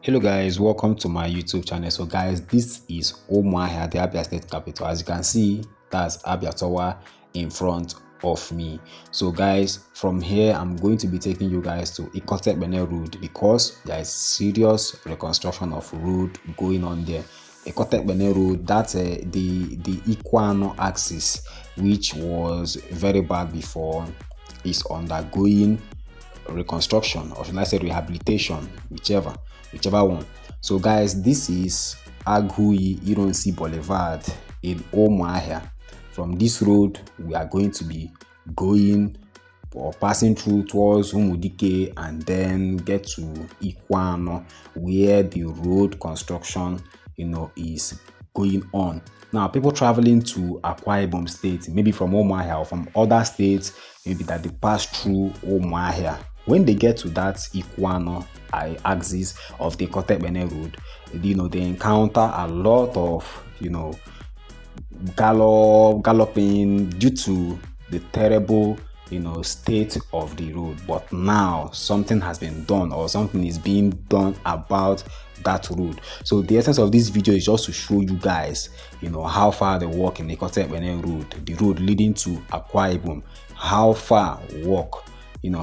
Hello guys, welcome to my YouTube channel. So guys, this is Umuahia, the Abia state capital. As you can see, that's Abia Tower in front of me. So guys, from here I'm going to be taking you guys to Ikot-Ekpene road because there is serious reconstruction of road going on there. Ikot-Ekpene road, that's the Ikwuano axis, which was very bad before, is undergoing reconstruction, or should I say rehabilitation, whichever one. So guys, this is Akwa Ibom Boulevard in Umuahia. From this road we are going to be going or passing through towards Umuahia and then get to Ikwuano, where the road construction is going on. Now, people traveling to Akwa Ibom state, maybe from Umuahia or from other states, maybe that they pass through Umuahia, when they get to that Ikwuano axis of the Ikot-Ekpene road, they encounter a lot of galloping due to the terrible state of the road. But now something has been done, or something is being done about that road. So the essence of this video is just to show you guys how far they walk in the Ikot-Ekpene road, the road leading to Akwa Ibom, how far walk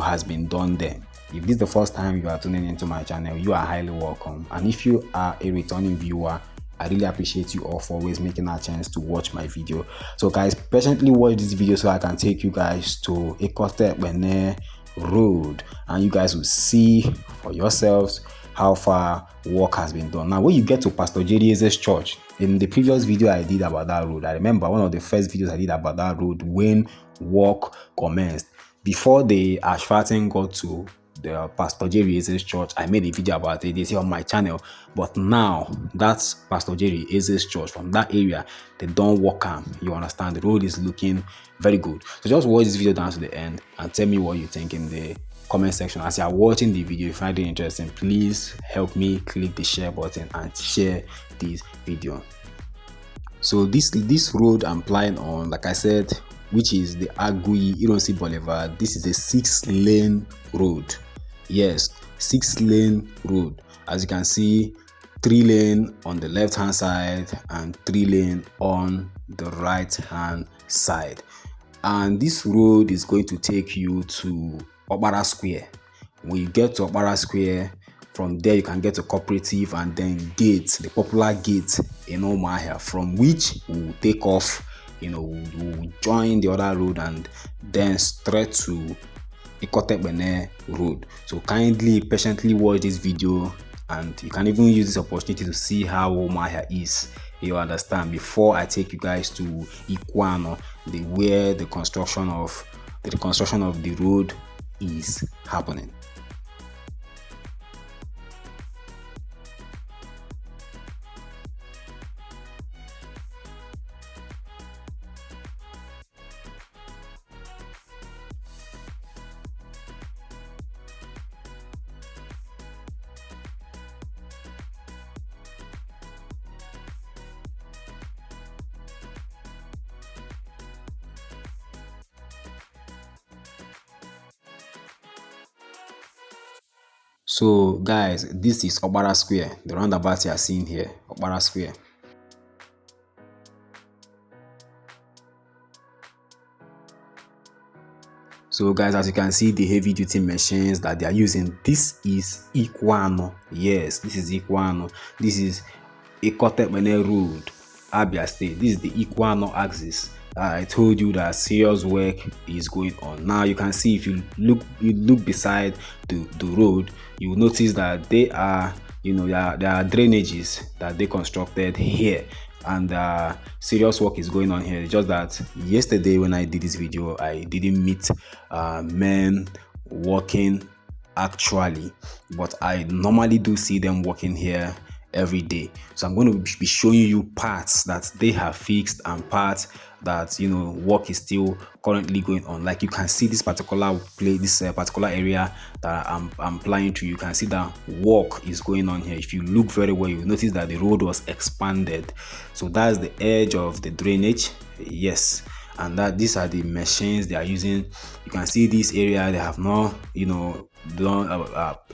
has been done there. If this is the first time you are tuning into my channel, you are highly welcome, and if you are a returning viewer, I really appreciate you all for always making a chance to watch my video. So guys, patiently watch this video so I can take you guys to Ikot-Ekpene road and you guys will see for yourselves how far work has been done. Now when you get to Pastor Jerry's church, in the previous video I did about that road, I remember one of the first videos I did about that road when work commenced. Before the asphalting got to the Pastor Jerry's church, I made a video about it. It's on my channel. But now that's Pastor Jerry's church. From that area, they don't walk am. You understand? The road is looking very good. So just watch this video down to the end and tell me what you think in the comment section. As you are watching the video, if you find it interesting, please help me click the share button and share this video. So this road I'm flying on, like I said, which is the Akwa Ibom Boulevard, this is a 6-lane road. Yes, 6-lane road. As you can see, 3-lane on the left hand side and 3-lane on the right hand side. And this road is going to take you to Okpara Square. When you get to Okpara Square, from there you can get to Cooperative and then Gate, the popular Gate in Umuahia, from which we will take off. We'll join the other road and then straight to Ikot-Ekpene road. So kindly patiently watch this video, and you can even use this opportunity to see how Umuahia is, you understand, before I take you guys to Ikwuano, where the construction of the road is happening. So guys, this is Okpara Square, the roundabout you are seeing here, Okpara Square. So guys, as you can see, the heavy duty machines that they are using, this is Ikwuano. Yes, this is Ikwuano. This is Ikot-Ekpene road, Abia state. This is the Ikwuano axis. I told you that serious work is going on. Now you can see, if you look beside the road, you will notice that there are drainages that they constructed here, and serious work is going on here. It's just that yesterday when I did this video, I didn't meet men working actually, but I normally do see them working here every day. So I'm going to be showing you parts that they have fixed and parts that work is still currently going on. Like you can see this particular place, this particular area that I'm flying to, you can see that work is going on here. If you look very well, you notice that the road was expanded. So that's the edge of the drainage. Yes, and that these are the machines they are using. You can see this area, they have not don't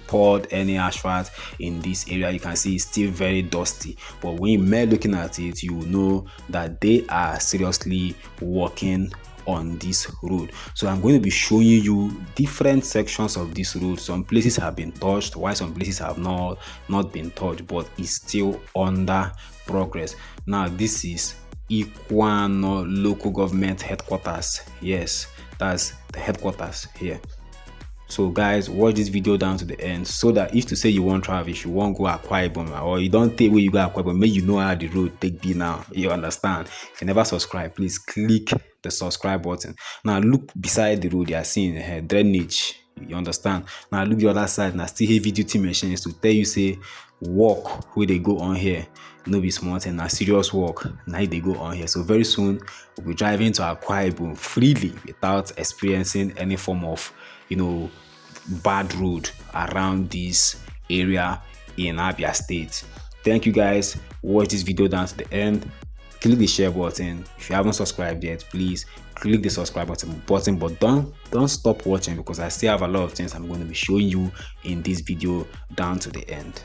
poured any asphalt in this area. You can see it's still very dusty, but when you're looking at it, you will know that they are seriously working on this road. So I'm going to be showing you different sections of this road. Some places have been touched, while some places have not been touched, but it's still under progress. Now this is Ikwuano local government headquarters. Yes, that's the headquarters here. So guys, watch this video down to the end, so that if to say you want travel, if you want go Akwa Ibom, or you don't take where you go Akwa Ibom, make you know how the road take be now. You understand? If you never subscribe, please click the subscribe button. Now look beside the road, you are seeing drainage. You understand? Now look the other side, now still heavy duty machines to tell you say work where they go on here. No be small thing, na serious work. Now they go on here. So very soon we'll be driving to Akwa Ibom freely without experiencing any form of bad road around this area in Abia State. Thank you guys. Watch this video down to the end. Click the share button. If you haven't subscribed yet, please click the subscribe button, but don't stop watching, because I still have a lot of things I'm going to be showing you in this video down to the end.